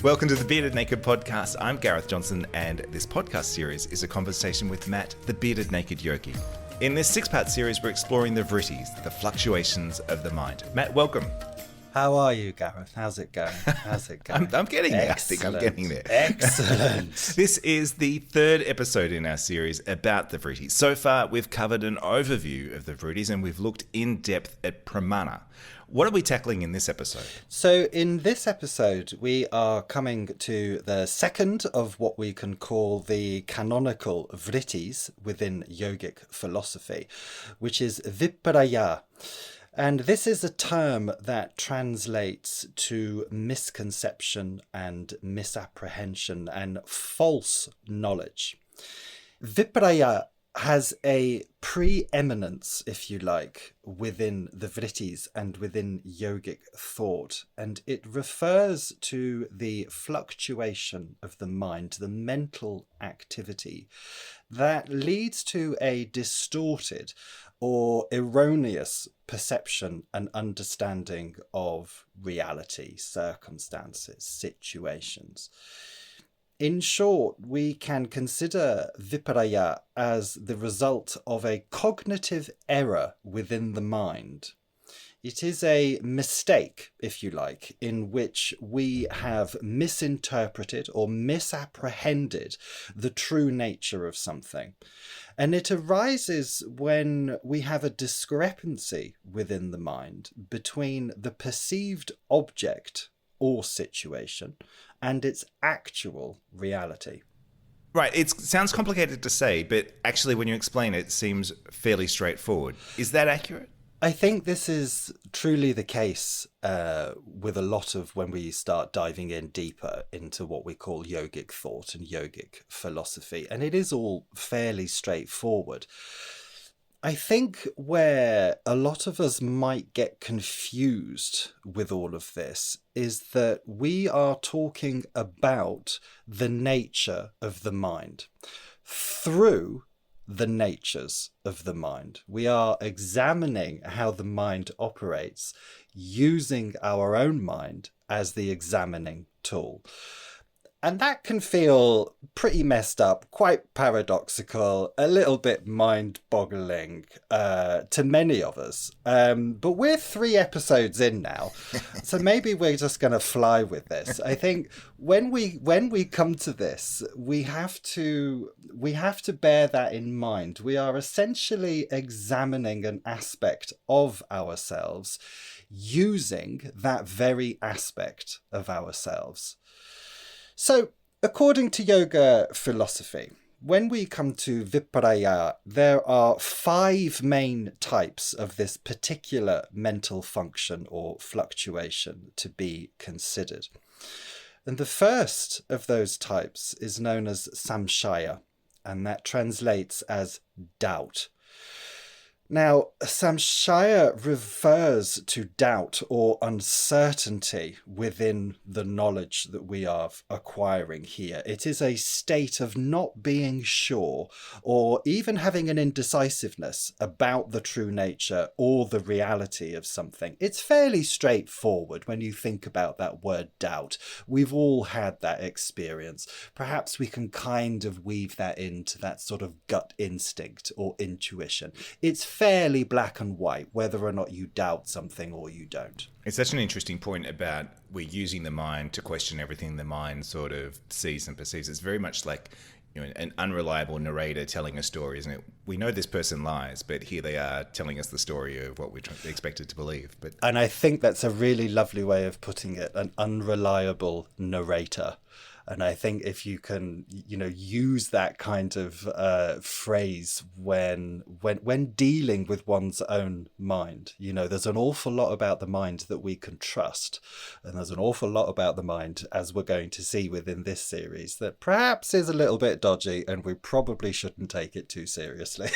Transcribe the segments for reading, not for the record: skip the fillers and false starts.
Welcome to the Bearded Naked Podcast. I'm Gareth Johnson, and this podcast series is a conversation with Matt, the Bearded Naked Yogi. In this six-part series, we're exploring the Vrittis, the fluctuations of the mind. Matt, welcome. How are you, Gareth? How's it going? I'm getting there. Excellent. I think I'm getting there. Excellent. This is the third episode in our series about the Vrittis. So far, we've covered an overview of the Vrittis, and we've looked in depth at pramana. What are we tackling in this episode? So in this episode, we are coming to the second of what we can call the canonical Vrittis within yogic philosophy, which is Viparyaya. And this is a term that translates to misconception and misapprehension and false knowledge. Viparyaya has a preeminence, if you like, within the Vrittis and within yogic thought, and it refers to the fluctuation of the mind, the mental activity that leads to a distorted or erroneous perception and understanding of reality, circumstances, situations. In short, we can consider Viparyaya as the result of a cognitive error within the mind. It is a mistake, if you like, in which we have misinterpreted or misapprehended the true nature of something. And it arises when we have a discrepancy within the mind between the perceived object or situation and its actual reality. Right, it sounds complicated to say, but actually when you explain it, it seems fairly straightforward. Is that accurate? I think this is truly the case with a lot of when we start diving in deeper into what we call yogic thought and yogic philosophy, and it is all fairly straightforward. I think where a lot of us might get confused with all of this is that we are talking about the nature of the mind through the natures of the mind. We are examining how the mind operates using our own mind as the examining tool. And that can feel pretty messed up, quite paradoxical, a little bit mind-boggling to many of us. But we're 3 episodes in now, so maybe we're just going to fly with this. I think when we come to this, we have to bear that in mind. We are essentially examining an aspect of ourselves using that very aspect of ourselves. So, according to yoga philosophy, when we come to Viparyaya, there are 5 main types of this particular mental function or fluctuation to be considered. And the first of those types is known as samshaya, and that translates as doubt. Now, samshaya refers to doubt or uncertainty within the knowledge that we are acquiring here. It is a state of not being sure or even having an indecisiveness about the true nature or the reality of something. It's fairly straightforward when you think about that word doubt. We've all had that experience. Perhaps we can kind of weave that into that sort of gut instinct or intuition. It's fairly black and white, whether or not you doubt something or you don't. It's such an interesting point about we're using the mind to question everything the mind sort of sees and perceives. It's very much like, you know, an unreliable narrator telling a story, isn't it? We know this person lies, but here they are telling us the story of what we're expected to believe. And I think that's a really lovely way of putting it, an unreliable narrator. And I think if you can, use that kind of phrase when dealing with one's own mind, there's an awful lot about the mind that we can trust. And there's an awful lot about the mind, as we're going to see within this series, that perhaps is a little bit dodgy and we probably shouldn't take it too seriously.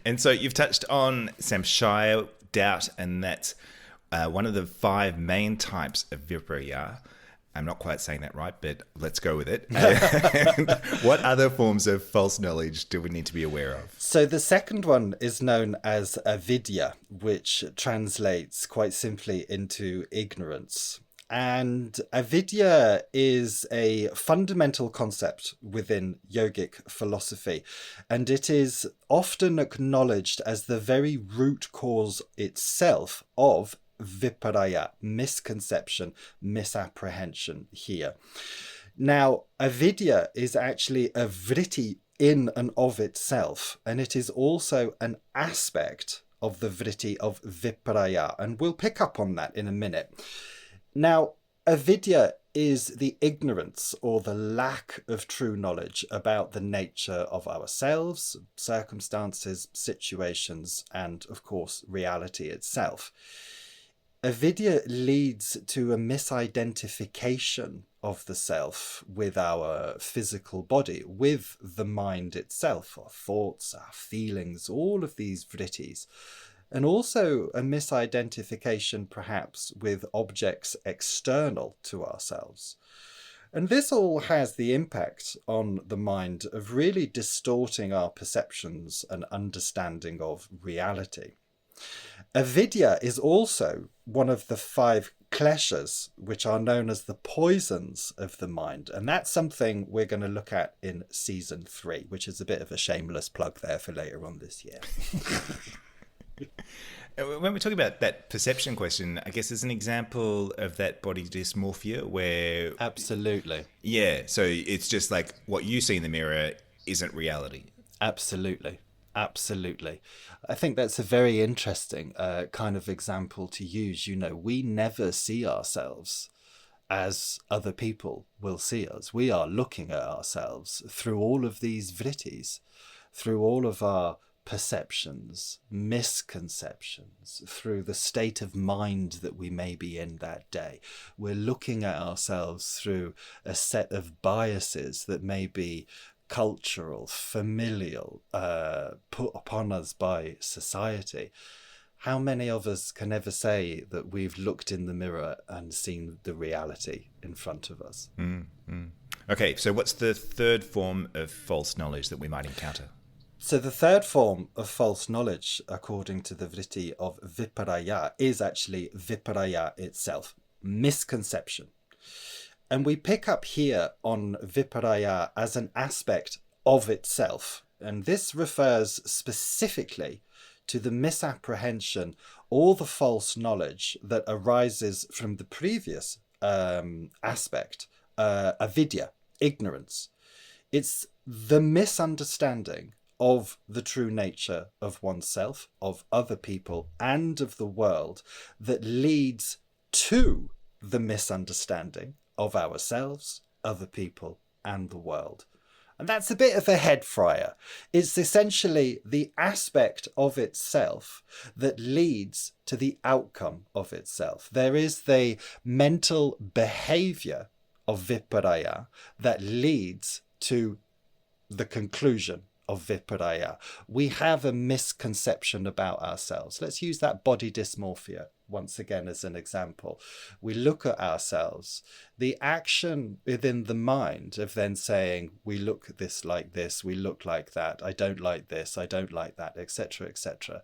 And so you've touched on samshaya, doubt, and that's one of the 5 main types of Viparyaya. I'm not quite saying that right, but let's go with it. What other forms of false knowledge do we need to be aware of? So the second one is known as avidya, which translates quite simply into ignorance. And avidya is a fundamental concept within yogic philosophy, and it is often acknowledged as the very root cause itself of viparaya, misconception, misapprehension here. Now, avidya is actually a vritti in and of itself, and it is also an aspect of the vritti of viparaya, and we'll pick up on that in a minute. Now, avidya is the ignorance or the lack of true knowledge about the nature of ourselves, circumstances, situations, and of course, reality itself. Avidya leads to a misidentification of the self with our physical body, with the mind itself, our thoughts, our feelings, all of these vrittis. And also a misidentification perhaps with objects external to ourselves. And this all has the impact on the mind of really distorting our perceptions and understanding of reality. Avidya is also one of the 5 kleshas, which are known as the poisons of the mind. And that's something we're going to look at in season 3, which is a bit of a shameless plug there for later on this year. When we're talking about that perception question, I guess there's an example of that body dysmorphia where... Absolutely. Yeah, so it's just like what you see in the mirror isn't reality. Absolutely. Absolutely. I think that's a very interesting kind of example to use. You know, we never see ourselves as other people will see us. We are looking at ourselves through all of these vrittis, through all of our perceptions, misconceptions, through the state of mind that we may be in that day. We're looking at ourselves through a set of biases that may be cultural, familial, put upon us by society. How many of us can ever say that we've looked in the mirror and seen the reality in front of us? Okay, so what's the third form of false knowledge that we might encounter? So the third form of false knowledge, according to the vritti of Viparaya, is actually Viparaya itself, misconception. And we pick up here on Viparaya as an aspect of itself. And this refers specifically to the misapprehension or the false knowledge that arises from the previous aspect, avidya, ignorance. It's the misunderstanding of the true nature of oneself, of other people, and of the world that leads to the misunderstanding of ourselves, other people, and the world. And that's a bit of a head fryer. It's essentially the aspect of itself that leads to the outcome of itself. There is the mental behavior of Viparaya that leads to the conclusion of Viparaya. We have a misconception about ourselves. Let's use that body dysmorphia once again as an example. We look at ourselves. The action within the mind of then saying, we look at this like this, we look like that, I don't like this, I don't like that, etc.,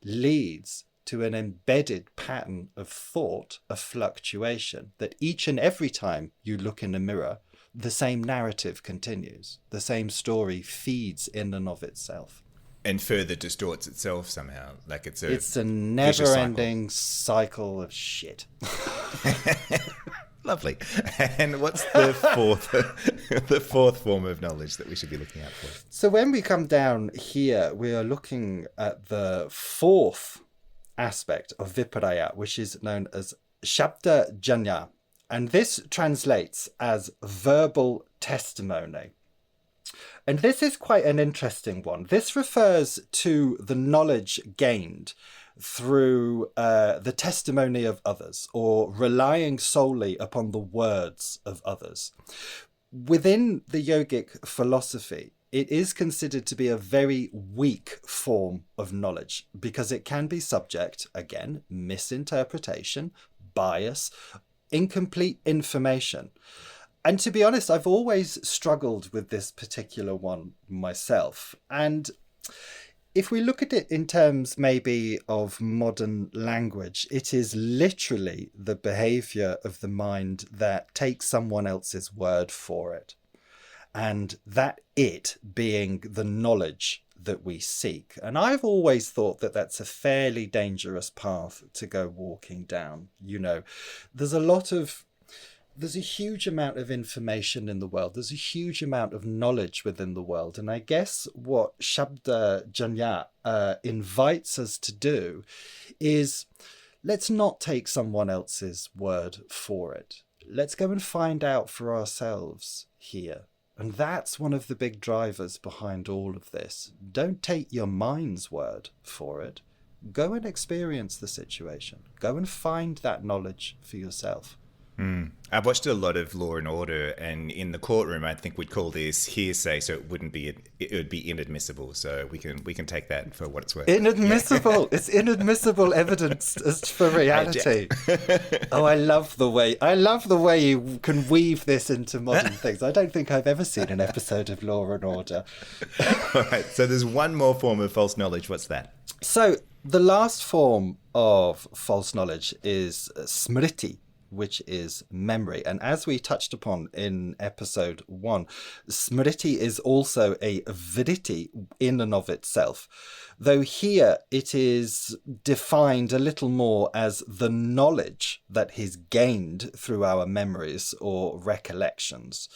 leads to an embedded pattern of thought, of fluctuation, that each and every time you look in a mirror, the same narrative continues. The same story feeds in and of itself. And further distorts itself somehow. Like it's a never-ending cycle of shit. Lovely. And what's the fourth form of knowledge that we should be looking out for? So when we come down here, we are looking at the 4th aspect of Viparaya, which is known as Shabda Janya. And this translates as verbal testimony. And this is quite an interesting one. This refers to the knowledge gained through the testimony of others, or relying solely upon the words of others. Within the yogic philosophy, it is considered to be a very weak form of knowledge because it can be subject, again, misinterpretation, bias, incomplete information. And to be honest, I've always struggled with this particular one myself. And if we look at it in terms maybe of modern language, it is literally the behavior of the mind that takes someone else's word for it. And that it being the knowledge that we seek. And I've always thought that that's a fairly dangerous path to go walking down. You know, there's a huge amount of information in the world. There's a huge amount of knowledge within the world. And I guess what Shabda Janya invites us to do is, let's not take someone else's word for it. Let's go and find out for ourselves here. And that's one of the big drivers behind all of this. Don't take your mind's word for it. Go and experience the situation. Go and find that knowledge for yourself. I've watched a lot of Law and Order, and in the courtroom, I think we'd call this hearsay, so it would be inadmissible. So we can take that for what it's worth. Inadmissible. Yeah. It's inadmissible evidence as for reality. Oh, I love the way you can weave this into modern things. I don't think I've ever seen an episode of Law and Order. All right. So there's one more form of false knowledge. What's that? So the last form of false knowledge is smriti, which is memory. And as we touched upon in episode 1, smriti is also a vritti in and of itself, though here it is defined a little more as the knowledge that is gained through our memories or recollections.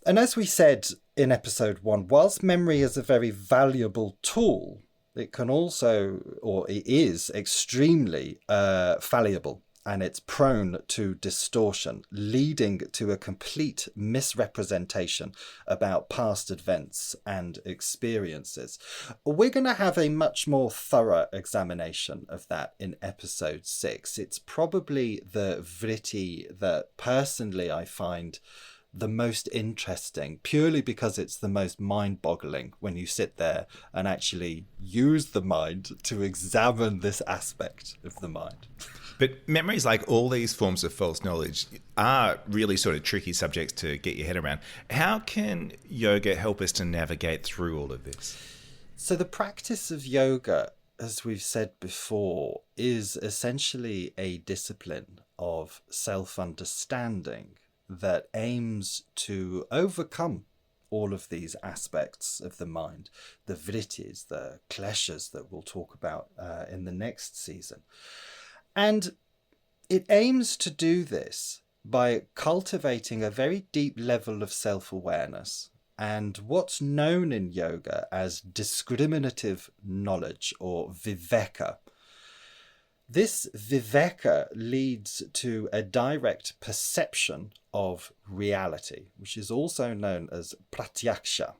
And as we said in episode 1, whilst memory is a very valuable tool, it can also, or it is extremely fallible. And it's prone to distortion, leading to a complete misrepresentation about past events and experiences. We're going to have a much more thorough examination of that in episode 6. It's probably the vritti that personally I find the most interesting, purely because it's the most mind-boggling when you sit there and actually use the mind to examine this aspect of the mind. But memories, like all these forms of false knowledge, are really sort of tricky subjects to get your head around. How can yoga help us to navigate through all of this? So the practice of yoga, as we've said before, is essentially a discipline of self-understanding that aims to overcome all of these aspects of the mind, the vrittis, the kleshas that we'll talk about in the next season. And it aims to do this by cultivating a very deep level of self-awareness and what's known in yoga as discriminative knowledge, or viveka. This viveka leads to a direct perception of reality, which is also known as pratyaksha.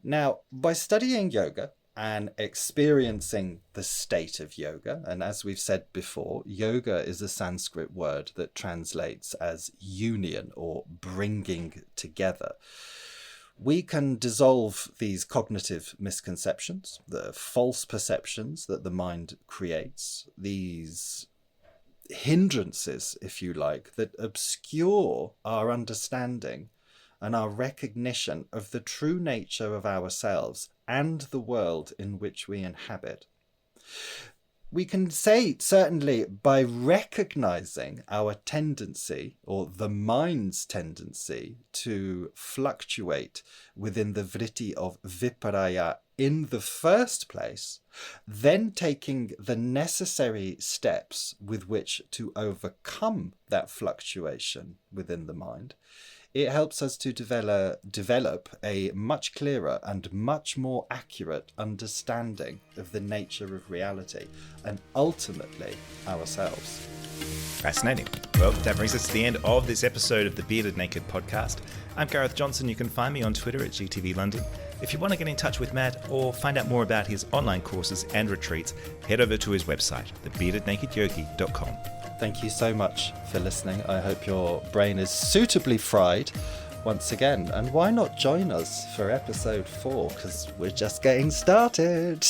Now, by studying yoga and experiencing the state of yoga, and as we've said before, yoga is a Sanskrit word that translates as union or bringing together, we can dissolve these cognitive misconceptions, the false perceptions that the mind creates, these hindrances, if you like, that obscure our understanding and our recognition of the true nature of ourselves and the world in which we inhabit. We can say, certainly, by recognizing our tendency, or the mind's tendency, to fluctuate within the vritti of Viparyaya in the first place, then taking the necessary steps with which to overcome that fluctuation within the mind, it helps us to develop a much clearer and much more accurate understanding of the nature of reality and ultimately ourselves. Fascinating. Well, that brings us to the end of this episode of the Bearded Naked podcast. I'm Gareth Johnson. You can find me on Twitter at GTV London. If you want to get in touch with Matt or find out more about his online courses and retreats, head over to his website, thebeardednakedyogi.com. Thank you so much for listening. I hope your brain is suitably fried once again. And why not join us for episode 4? Because we're just getting started.